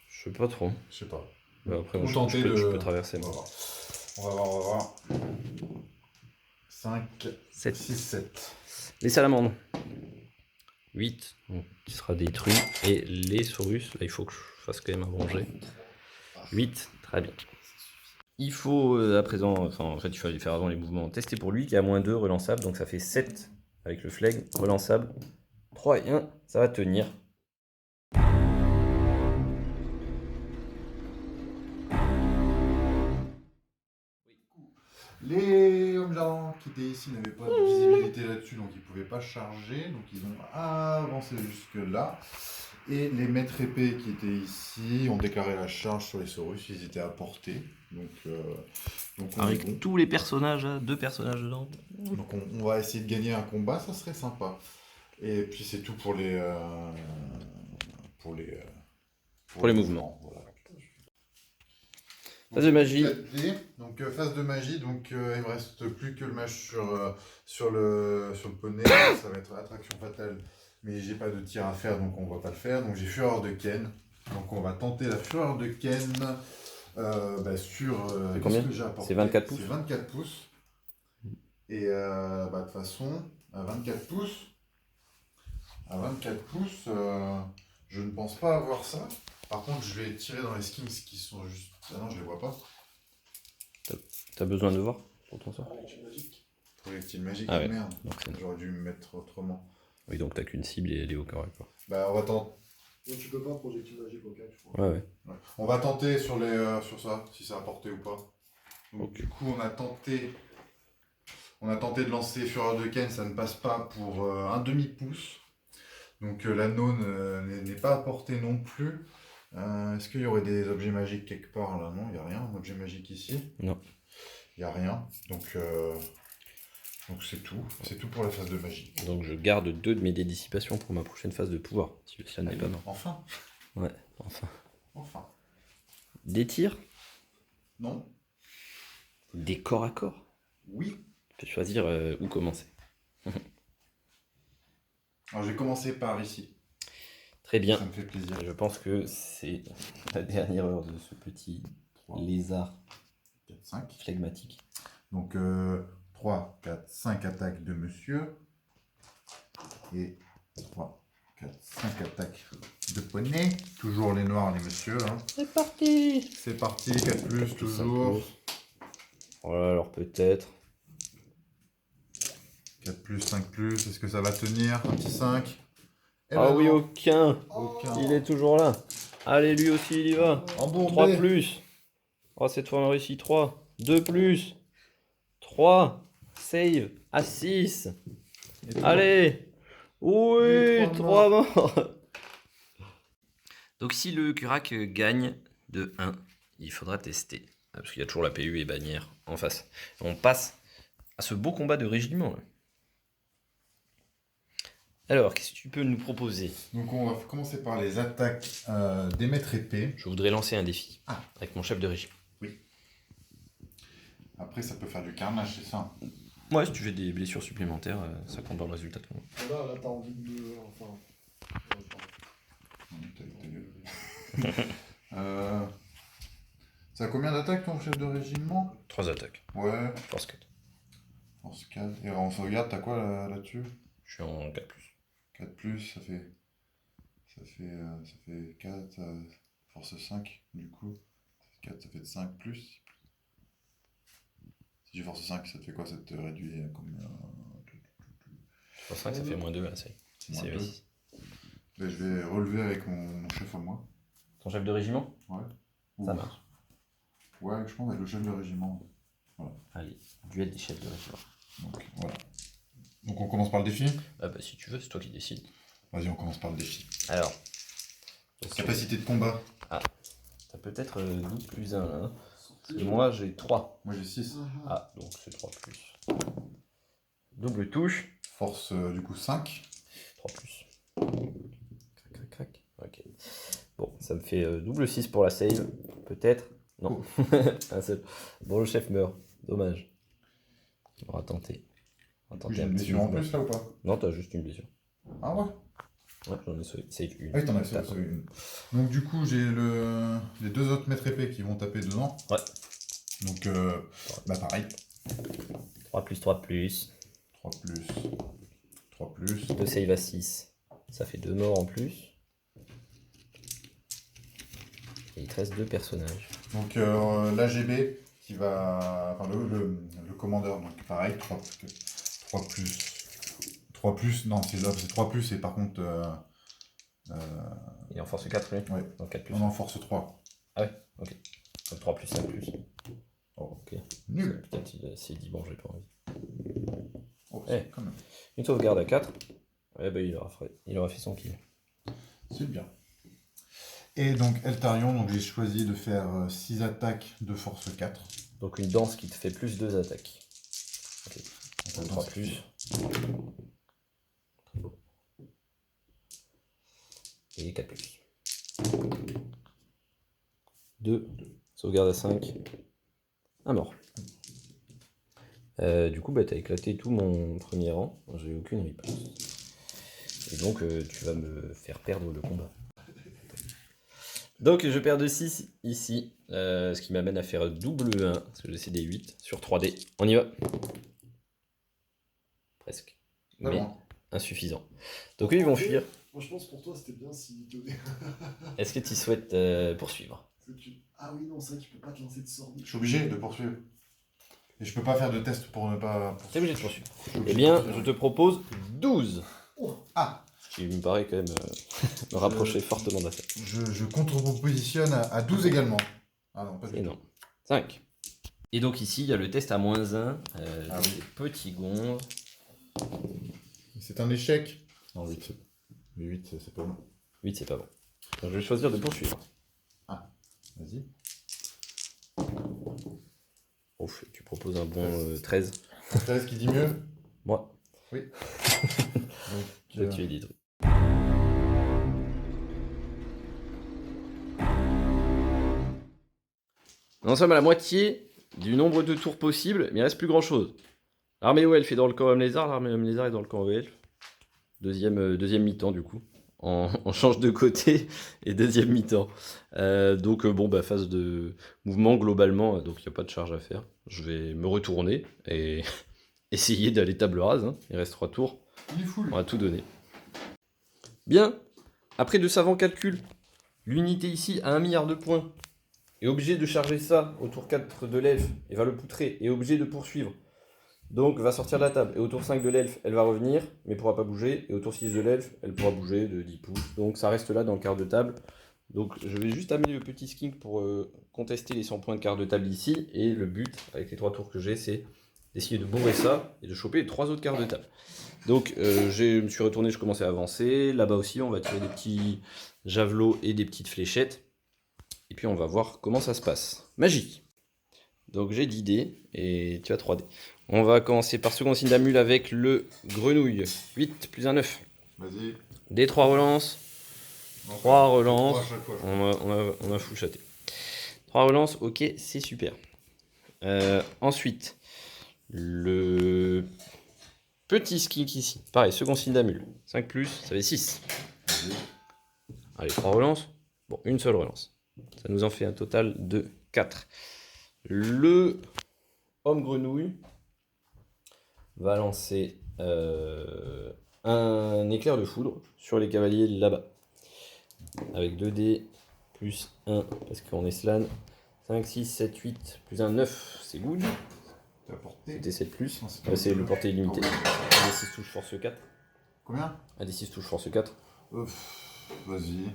Je sais pas trop. Je sais pas. Bah, après, moi, Ou tenter je peux traverser. On va Moi. voir. On va voir. 5, 7. 6, 7. Les salamandres. 8, qui sera détruit. Et les saurus, là, il faut que je fasse quand même un manger. 8, très bien. Il faut à présent, enfin en fait il fallait faire avant les mouvements, tester pour lui qui a -2 relançable, donc ça fait 7 avec le flegme, relançable, 3 et 1, ça va tenir. Les hommes géants qui étaient ici n'avaient pas de visibilité là-dessus, donc ils ne pouvaient pas charger, donc ils ont avancé jusque-là. Et les maîtres épées qui étaient ici ont déclaré la charge sur les saurus, ils étaient à portée. Donc on est Avec bon. tous les personnages, 2 personnages dedans. Donc on va essayer de gagner un combat, ça serait sympa. Et puis c'est tout pour les mouvements. Voilà. Phase de magie. 4D. Donc phase de magie, donc il me reste plus que le match sur le poney. Ça va être attraction fatale, mais j'ai pas de tir à faire, donc on va pas le faire. Donc j'ai fureur de Ken. Donc on va tenter la fureur de Ken sur. C'est combien? Qu'est-ce que j'ai apporté? C'est 24 pouces. C'est 24 pouces. Et de toute façon, à 24 pouces, je ne pense pas avoir ça. Par contre, je vais tirer dans les skins qui sont juste. Ah non, je les vois pas. T'as besoin de voir pour ton sort? Projectile magique, Ah ouais. merde. Donc, c'est- J'aurais dû me mettre autrement. Oui, donc t'as qu'une cible et elle est au corps. Bah, on va tenter. Donc tu peux pas projectile magique au cas, je crois. Ouais. On va tenter sur ça, si ça a porté ou pas. Donc, du coup, on a tenté de lancer Fureur de Ken, ça ne passe pas pour un demi-pouce. Donc l'anneau n'est pas à portée non plus. Est-ce qu'il y aurait des objets magiques quelque part là? Non, il n'y a rien. Un objet magique ici? Non. Il n'y a rien. Donc c'est tout. C'est tout pour la phase de magie. Donc je garde 2 de mes dés dissipation pour ma prochaine phase de pouvoir, si le slan n'est pas mort. Enfin. Ouais, enfin. Enfin. Des tirs? Non. Des corps à corps? Oui. Tu peux choisir où commencer. Alors je vais commencer par ici. Très bien. Ça me fait plaisir. Je pense que c'est la dernière heure de ce petit 3, lézard 4, 5. flegmatique. Donc 3, 4, 5 attaques de monsieur. Et 3, 4, 5 attaques de poney. Toujours les noirs, les messieurs. Hein. C'est parti. C'est parti, 4 plus, toujours. Voilà, alors peut-être. 4 plus, 5 plus, est-ce que ça va tenir? Un petit 5. Ah oui, aucun. Aucun. Il est toujours là. Allez, lui aussi, il y va. Embourbé. 3 plus. Oh, cette fois, on a réussi 3. 2 plus. 3. Save. À 6. Et toi? Allez. Oui, Les 3 morts. Donc, si le Curac gagne de 1, il faudra tester. Parce qu'il y a toujours la PU et bannière en face. On passe à ce beau combat de régiment. Là. Alors, qu'est-ce que tu peux nous proposer? Donc on va commencer par les attaques des maîtres épées. Je voudrais lancer un défi Ah. avec mon chef de régiment. Après ça peut faire du carnage, c'est ça? Ouais, si tu fais des blessures supplémentaires, ça compte dans le résultat. Là t'as envie de. Enfin. Ta gueule. Ça a combien d'attaques ton chef de régiment? 3 attaques. Ouais, Force 4. force 4. Et en sauvegarde, t'as quoi là-dessus? Je suis en 4+. 4 plus, ça fait 4, force 5, du coup. 4, ça fait 5 plus. Si j'ai force 5, ça te fait quoi? Ça te réduit comme. Force 5, ça fait -2 là, c'est Moins 2. 6. Ben, je vais relever avec mon chef à moi. Ton chef de régiment? Ouais. Ça Ou- marche. Ouais, je pense avec le chef de régiment. Allez, duel des chefs de régiment. Donc voilà. Donc on commence par le défi? Ah bah si tu veux, c'est toi qui décides. Vas-y, on commence par le défi. Alors. Capacité de combat. T'as peut-être 12 plus 1 là. Et moi j'ai 3. Moi j'ai 6. Ah, donc c'est 3 plus. Double touche. Force du coup 5. 3 plus. Crac, crac, crac. Ok. Bon, ça me fait double 6 pour la save. Peut-être. Non. Un seul. Bon, le chef meurt. Dommage. On va tenter. On va tenter J'ai un une petit blessure en mouvement. plus là ou pas? Non, t'as juste une blessure. Ah ouais? Ouais, j'en ai save une. Ah oui, t'en as Tape. sauvé une. Donc du coup, j'ai les deux autres maîtres épées qui vont taper dedans. Ouais. Donc, bah pareil. 3 plus 3 plus. 3 plus. 3 plus. 2 save à 6. Ça fait 2 morts en plus. Et il te reste 2 personnages. Donc l'AGB qui va... Enfin, le commandeur, donc pareil, 3 plus. 3 plus, non, c'est 3 plus et par contre... Il est en force 4 lui. Ouais. Donc 4 plus. on en force 3. Ah ouais, ok. Donc 3 plus 5 plus. Oh, Ok. nul. Peut-être s'il dit bon, j'ai pas envie. Oh, Eh. quand même. Une sauvegarde à 4. Ouais, bah il aura fait son kill. C'est bien. Et donc Eltarion, donc j'ai choisi de faire 6 attaques de force 4. Donc une danse qui te fait plus 2 attaques. Ok. Donc 3 danse plus. qui- Très beau. Et 4 plus. 2. Sauvegarde à 5. Un mort. Du coup, bah, t'as éclaté tout mon premier rang. J'ai aucune riposte. Et donc, tu vas me faire perdre le combat. Donc, je perds de 6 ici. Ce qui m'amène à faire double 1. Parce que j'ai des 8 sur 3D. On y va. Presque. Pas Mais loin. insuffisant. Donc, eux, ils vont fuir. Moi, je pense pour toi, c'était bien s'il te donnait. Est-ce que tu souhaites poursuivre? Ah oui, non, c'est vrai que tu peux pas te lancer de sort. Je suis obligé de poursuivre. Et je peux pas faire de test pour ne pas... T'es obligé de poursuivre. Je suis Eh obligé bien, de je poursuivre. te propose 12. Ah, Ce qui me paraît quand même me rapprocher fortement de la tête. je contre-propositionne à 12 également. Ah non, pas du Et tout. non. 5. Et donc ici, il y a le test à -1. Ah des oui. petits gonds. C'est un échec. Non, 8, mais 8, c'est pas bon. 8, c'est pas bon. Donc, je vais choisir de poursuivre. Vas-y. Ouf, tu proposes un bon 13. 13 qui dit mieux. Moi, Donc, toi, tu es détruit. Nous sommes à la moitié du nombre de tours possible, mais il reste plus grand chose. L'armée au elfe est dans le camp homme lézard, l'armée homme lézard est dans le camp au elfe. Deuxième mi-temps du coup. On change de côté et deuxième mi-temps. Donc bon, bah, phase de mouvement globalement, donc il n'y a pas de charge à faire. Je vais me retourner et essayer d'aller table rase. Hein. Il reste 3 tours. il est full. On va tout donner. Bien. Après de savants calculs, l'unité ici a 1 milliard de points. Est obligé de charger ça au tour 4 de l'elfe et va le poutrer. Est obligé de poursuivre. Donc va sortir de la table. Et au tour 5 de l'elfe, elle va revenir, mais pourra pas bouger. Et au tour 6 de l'elfe, elle pourra bouger de 10 pouces. Donc ça reste là dans le quart de table. Donc je vais juste amener le petit skink pour contester les 100 points de quart de table ici. Et le but, avec les 3 tours que j'ai, c'est d'essayer de bourrer ça et de choper les 3 autres quarts de table. Donc je me suis retourné, je commençais à avancer. Là-bas aussi, on va tirer des petits javelots et des petites fléchettes. Et puis on va voir comment ça se passe. Magie. Donc j'ai 10 dés et tu as 3 dés. On va commencer par second signe d'amule avec le grenouille. 8 plus un 9. Vas-y. Des 3 relances. Non, 3 relances. 3 à chaque fois. On a full chaté. 3 relances, ok, c'est super. Ensuite, le petit skink ici. Pareil, second signe d'amule. 5 plus, ça fait 6. Vas-y. Allez, 3 relances. Bon, une seule relance. Ça nous en fait un total de 4. Le homme grenouille va lancer un éclair de foudre sur les cavaliers là-bas. Avec 2 dés plus 1 parce qu'on est slan. 5, 6, 7, 8 plus 1, 9, c'est good. T'as porté. C'était 7 plus. Non, c'est C'est le portée illimité. Ah ouais. Un des 6 touche force 4. Combien? Un des 6 touche force 4. Vas-y.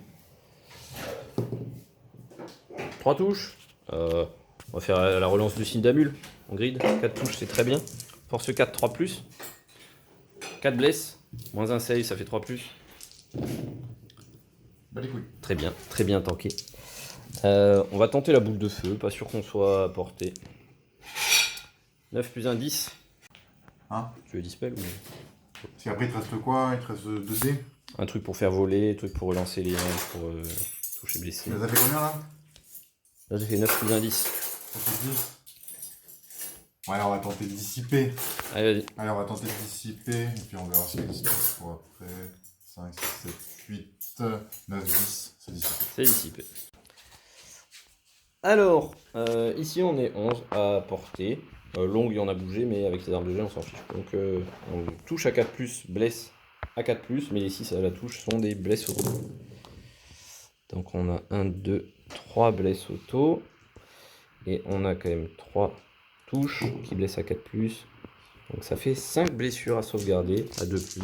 3 touches. On va faire la relance du signe d'amule en grid. 4 touches, c'est très bien. Force 4, 3 plus. 4 blesses. Moins 1 save, ça fait 3 plus. Bah les couilles. Très bien tanké. On va tenter la boule de feu, pas sûr qu'on soit à portée. 9 plus 1, 10. Hein? Tu veux dispel ou... Parce qu'après il te reste quoi? Il te reste 2 dés. Un truc pour faire voler, un truc pour relancer les 1, pour toucher blessé. Tu les as fait combien là? Là j'ai fait 9 plus 1, 10. Ça fait 10. Ouais, on va tenter de dissiper. Allez, vas-y. Allez, on va tenter de dissiper. Et puis on verra ce qui se passe pour après. 5, 6, 7, 8, 9, 10, c'est dissipé. C'est dissipé. Alors, ici on est 11 à portée. Longue, il y en a bougé, mais avec les armes de jet, on s'en fiche. Donc, on touche à 4+, blesse à 4+, mais les 6 à la touche sont des blesses auto. Donc, on a 1, 2, 3 blesses auto. Et on a quand même 3 touches qui blessent à 4+. Donc, ça fait 5 blessures à sauvegarder à 2+.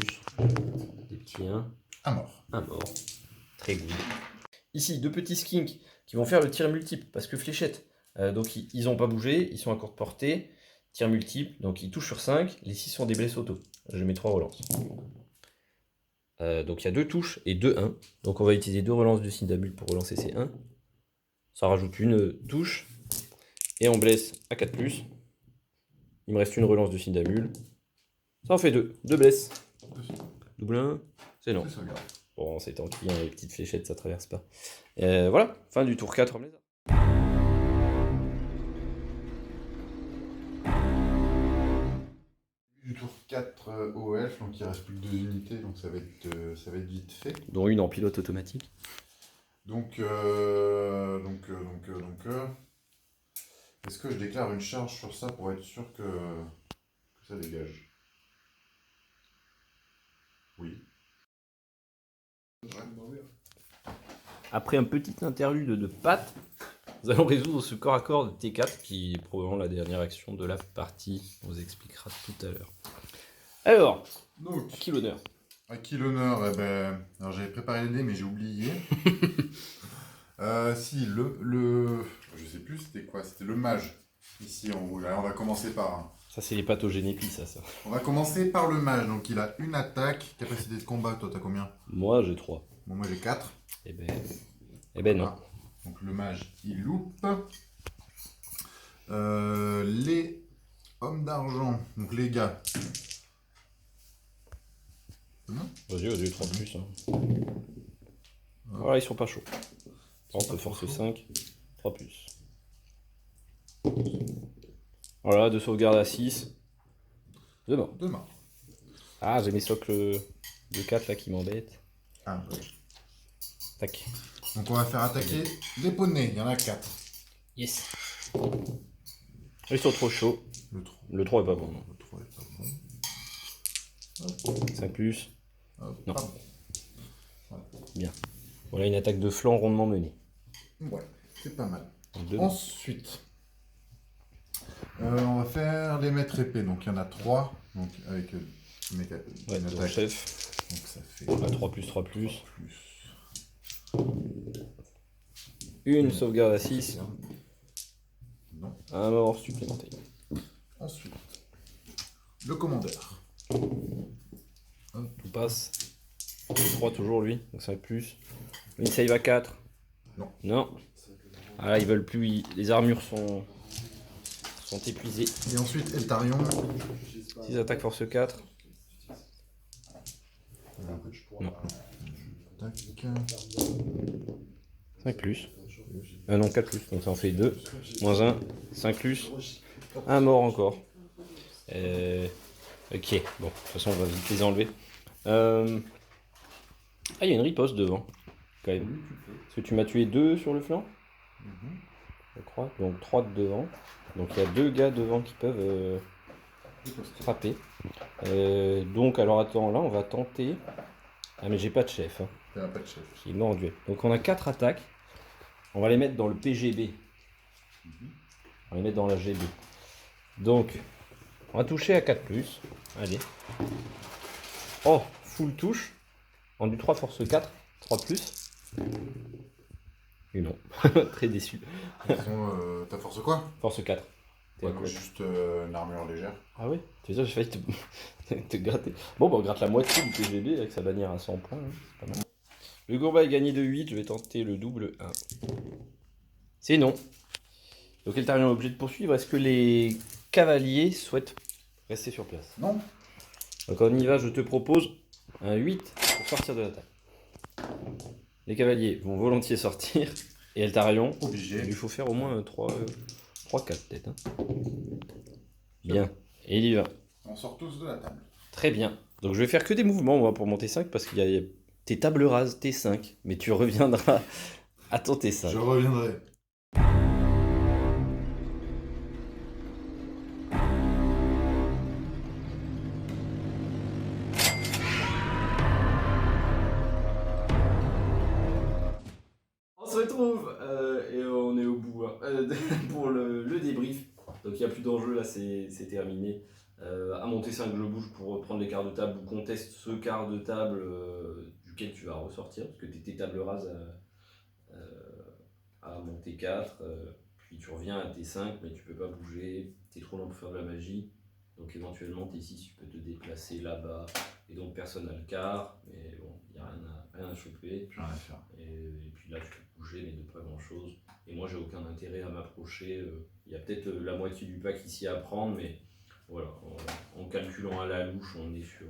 Des petits 1. Un mort. Un mort. Très good. Ici, 2 petits skinks qui vont faire le tir multiple, parce que fléchette. Donc ils n'ont pas bougé, ils sont à courte portée. Tir multiple, donc ils touchent sur 5. Les 6 sont des blesses auto. Je mets 3 relances. Donc il y a 2 touches et 2 1. Donc on va utiliser 2 relances de Cyndabulle pour relancer ces 1. Ça rajoute une touche. Et on blesse à 4+. Il me reste une relance de Cyndabulle. Ça en fait 2. 2 blesses. Double 1, c'est non. C'est sauvegarde. Bon, c'est tant pis, hein, les petites fléchettes, ça traverse pas. Voilà, fin du tour 4, homme lézard. Du tour 4 au elfe, donc il reste plus que 2 unités, donc ça va être vite fait. Dont une en pilote automatique. Donc, est-ce que je déclare une charge sur ça pour être sûr que ça dégage? Oui. Après un petit interlude de pattes, nous allons résoudre ce corps à corps de T4 qui est probablement la dernière action de la partie. On vous expliquera tout à l'heure. Alors, Donc, qui l'honneur? à qui l'honneur? Eh ben, alors j'avais préparé les dés, mais j'ai oublié. Si, je sais plus, c'était quoi? C'était le mage, ici en rouge. Alors, on va commencer par... Ça, c'est les pathogènes épis, ça. On va commencer par le mage, donc il a une attaque, capacité de combat, toi t'as combien? Moi, j'ai 3. Bon, moi j'ai 4. Eh ben non. Ah. Donc le mage, il loupe. Les hommes d'argent, donc les gars. Vas-y, 3+. Hein. Voilà, ils sont pas chauds. On peut force 5, 3+. Voilà, 2 sauvegardes à 6. 2 morts. 2 morts. Ah, j'ai mes socles de 4 là qui m'embêtent. Ah, ouais. Tac. Donc on va faire attaquer les poneys, il y en a 4. Yes. Ils sont trop chauds. Le 3. Le 3 est pas bon. Non. Le 3 est pas bon. 5+. Hop, Non. pardon. Bien. Voilà une attaque de flanc rondement menée. Ouais, c'est pas mal. Donc, 2. Ensuite, on va faire les maîtres épées. Donc il y en a 3. Donc avec Ouais, une donc attaque. chef. Donc ça fait 3+. plus. Une sauvegarde à 6. Non. Un mort supplémentaire. Ensuite, le commandeur. Tout passe. 3 toujours lui. Donc 5+. Une save à 4. Non. Non. Ah là, ils veulent plus. Les armures sont épuisées. Et ensuite, Eltarion. 6 attaques force 4. Non. Tac. 5+. Non, 4+. Donc ça en fait 2. Moins 1. 5+. Un mort encore. Ok. Bon, de toute façon, on va vite les enlever. Ah, il y a une riposte devant. Quand même. Parce que tu m'as tué 2 sur le flanc, je crois. Donc 3 de devant. Donc il y a 2 gars devant qui peuvent frapper. Donc, alors attends, là on va tenter. Ah, mais j'ai pas de chef. Hein. T'as pas de chef. Il est mort en duel. Donc on a 4 attaques. On va les mettre dans le PGB. On va les mettre dans la GB. Donc, on va toucher à 4+. Allez. Oh, full touche. En du 3 force 4. 3+. Et non. Très déçu. T'as force quoi? Force 4. T'es à Ouais, quoi? juste une armure légère. Ah ouais? Tu sais, j'ai failli te gratter. Bon, bah on gratte la moitié du PGB avec sa bannière à 100 points. Hein. C'est pas mal. Le combat est gagné de 8. Je vais tenter le double 1. C'est non. Donc Eltarion est obligé de poursuivre. Est-ce que les cavaliers souhaitent rester sur place? Non. Donc on y va, je te propose un 8 pour sortir de l'attaque. Les cavaliers vont volontiers sortir. Et Eltarion, Obligé. il lui faut faire au moins 3-4 peut-être. Hein. Bien. Et il y va. On sort tous de la table. Très bien. Donc je vais faire que des mouvements moi pour monter 5 parce qu'il y a T'es table rase, T5, mais tu reviendras à ton T5. Je reviendrai. On se retrouve et on est au bout hein, pour le débrief. Donc il n'y a plus d'enjeu là, c'est terminé. À mon T5, je bouge pour prendre les quarts de table ou qu'on teste ce quart de table duquel tu vas ressortir, parce que tu étais table rase à mon T4, puis tu reviens à T5, mais tu peux pas bouger, tu es trop lent pour faire de la magie. Donc éventuellement T6, tu peux te déplacer là-bas, et donc personne n'a le quart, mais bon, il n'y a rien à choper. Plus rien à faire. Et puis là, tu peux bouger, mais de pas grand chose. Et moi, j'ai aucun intérêt à m'approcher. Il y a peut-être la moitié du pack ici à prendre, mais voilà, en calculant à la louche, on est sur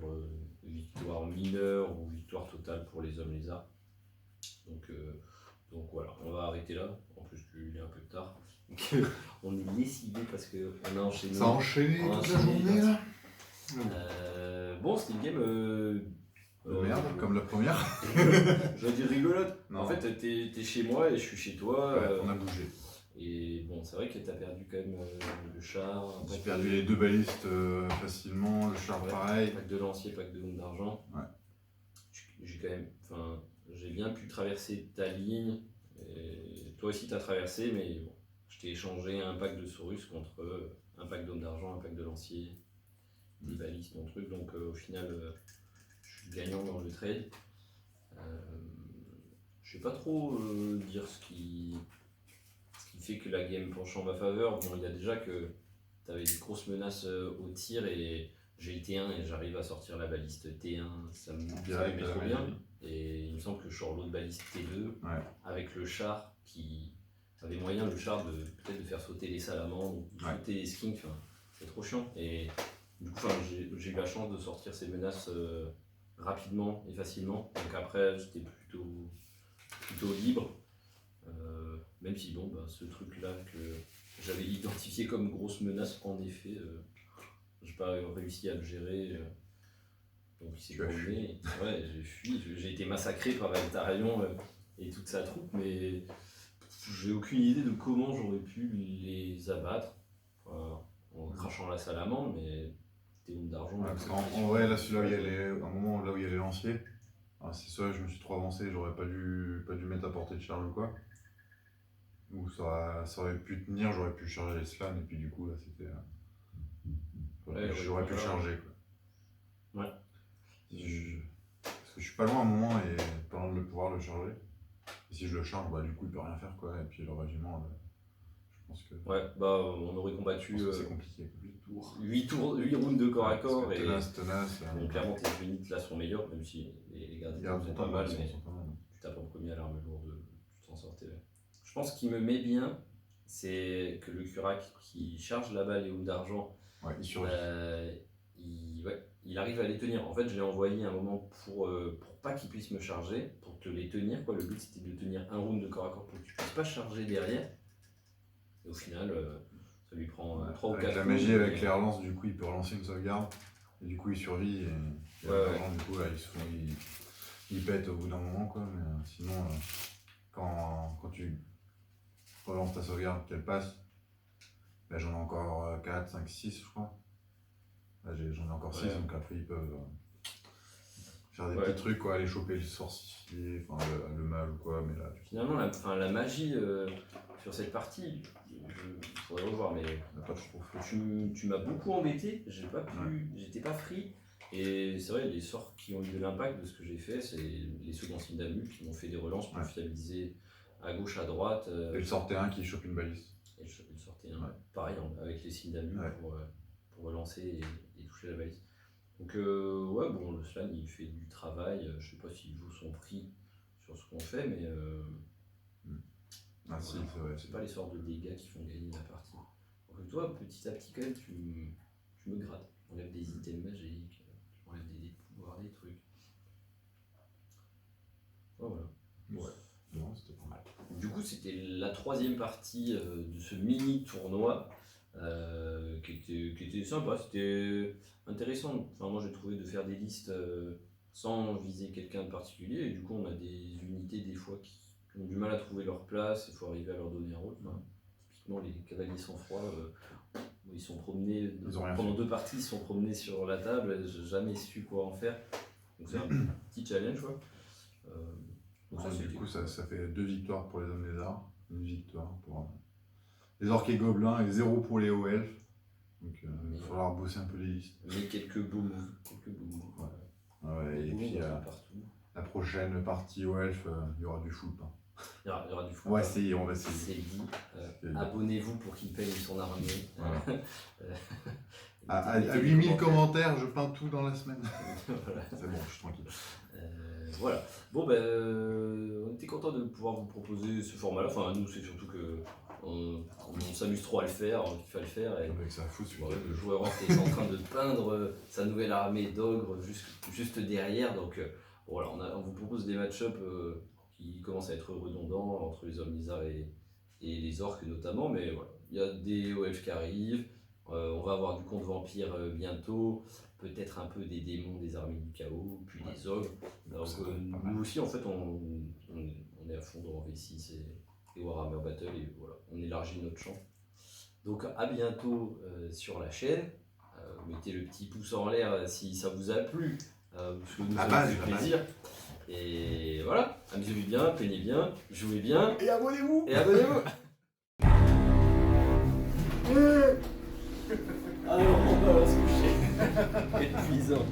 victoire mineure ou victoire totale pour les hommes lézards. Donc voilà, on va arrêter là. En plus, il est un peu tard. Donc, on est lessivé parce qu'on a enchaîné. Ça a enchaîné On a toute la enchaîné, journée là. Bon, c'était une game. De merde, comme la première. Je vais dire rigolote. Non. En fait, t'es chez moi et je suis chez toi. Ouais, on a bougé. Et bon, c'est vrai que t'as perdu quand même le char. J'ai perdu les 2 balistes facilement, le char Ouais, pareil. Pack de lancier, pack de homme d'argent. Ouais. J'ai quand même. Enfin, j'ai bien pu traverser ta ligne. Et toi aussi, t'as traversé, mais bon, je t'ai échangé un pack de Saurus contre un pack d'homme d'argent, un pack de lancier, des balistes, ton truc. Donc au final, je suis gagnant dans le trade. Je sais pas trop dire ce qui fait que la game penche en ma faveur. Bon, il y a déjà que tu avais des grosses menaces au tir et j'ai le T1 et j'arrive à sortir la baliste T1, ça me met trop bien. Et il me semble que je sors l'autre baliste T2 avec le char qui avait moyen, le char, de peut-être de faire sauter les salamandres, ou de sauter les skinks. Enfin, c'est trop chiant. Et du coup, j'ai eu la chance de sortir ces menaces rapidement et facilement. Donc après, j'étais plutôt libre. Même si bon, ce truc-là que j'avais identifié comme grosse menace, en effet, j'ai pas réussi à le gérer. Donc il s'est promené. Ouais, j'ai fui. J'ai été massacré par Eltarion et toute sa troupe, mais j'ai aucune idée de comment j'aurais pu les abattre. En crachant la salamandre, mais c'était une d'argent. Ouais, parce qu'en vrai, là, celui-là, il y a un moment là où il y a les lanciers. C'est ça, je me suis trop avancé, j'aurais pas dû mettre à portée de charge ou quoi. Ou ça aurait pu tenir, j'aurais pu charger les slams, et puis du coup, là, c'était. J'aurais pu le charger, quoi. Ouais. Parce que je suis pas loin à un moment et pas loin de pouvoir le charger. Et si je le charge, du coup, il peut rien faire, quoi. Et puis le régiment, je pense que. Ouais, on aurait combattu. C'est compliqué, 8 rounds de corps à corps. Et tenace. Donc clairement, tes unités là sont meilleures, même si les gardes sont pas mal, mais tu tapes en premier à l'arme lourde, tu t'en sortais. Je pense qu'il me met bien, c'est que le Curac qui charge la balle et homme d'argent, il survit. Il arrive à les tenir. En fait, je l'ai envoyé un moment pour pas qu'il puisse me charger, pour te les tenir. Le but c'était de tenir un round de corps à corps pour que tu puisses pas charger derrière. Et au final, ça lui prend 3 ou 4 Avec la magie, avec les relances, du coup, il peut relancer une sauvegarde. Et du coup, il survit. Et l'argent, du coup, là, il pète au bout d'un moment, quoi. Mais sinon, quand tu relances ta sauvegarde, qu'elle passe, j'en ai encore 4, 5, 6, je crois. Là, j'en ai encore 6, donc après, ils peuvent faire des petits trucs, quoi, aller choper le sorcier, enfin le mage ou quoi. Mais là, finalement, la magie sur cette partie, il faudrait revoir, mais pas trop. Tu m'as beaucoup embêté, j'étais pas free. Et c'est vrai, les sorts qui ont eu de l'impact de ce que j'ai fait, c'est les seconds signes d'Amul qui m'ont fait des relances pour fiabiliser à gauche, à droite. Et le sortait un qui chope une balise. Et le sortait un, pareil, avec les signes d'Amul pour relancer et toucher la balise. Donc le slan il fait du travail, je sais pas s'il joue son prix sur ce qu'on fait, mais c'est pas les sorts de dégâts qui font gagner la partie. Donc toi, petit à petit quand même, tu me grattes, tu enlèves des items magiques, tu enlèves des pouvoirs, des trucs. Oh, voilà. Non, c'était pas mal. Du coup, c'était la 3e partie de ce mini tournoi qui était sympa, c'était intéressant. Enfin, moi j'ai trouvé de faire des listes sans viser quelqu'un de particulier. Et du coup, on a des unités des fois qui ont du mal à trouver leur place, il faut arriver à leur donner un rôle. Enfin, typiquement, les cavaliers sans froid, ils sont promenés, Ils ont rien pendant fait. 2 parties, ils sont promenés sur la table, j'ai jamais su quoi en faire. Donc c'est un petit challenge, quoi. Donc ça, Du c'était coup, ça fait 2 victoires pour les hommes lézards, une victoire pour les orques et gobelins et 0 pour les hauts elfes. Donc il va falloir bosser un peu les listes. mais quelques beaux moves. Quelques beaux moves. Ouais. Ouais, et Beaux puis moves un peu partout. la prochaine partie hauts elfes, il y aura du full pain. Il y aura du fou. On va essayer, on va essayer. C'est dit. C'est dit. Abonnez-vous pour qu'il paye son armée. Voilà. À Mettez des 8000 commentaires. commentaires, je peins tout dans la semaine. Voilà. C'est bon, je suis tranquille. Voilà. Bon, ben, on était content de pouvoir vous proposer ce format-là. Enfin, nous, c'est surtout que on s'amuse trop à le faire, on kiffe à le faire. Et Avec ça fout celui-là. le joueur orc est en train de peindre sa nouvelle armée d'ogres juste derrière. Donc, voilà, on vous propose des match-up qui commencent à être redondants entre les hommes lézards et les orques notamment. Mais voilà, il y a des hauts elfes qui arrivent. On va avoir du conte vampire bientôt, peut-être un peu des démons des armées du chaos, puis des ogres. Donc Ça doit être pas mal. nous aussi en fait on est à fond dans V6 et Warhammer Battle et voilà, on élargit notre champ. Donc à bientôt sur la chaîne. Mettez le petit pouce en l'air si ça vous a plu, parce que nous La ça base, nous fait la plaisir. Et voilà, amusez-vous bien, peignez bien, jouez bien Et abonnez-vous. et abonnez-vous. Alors on va se coucher. Épuisant.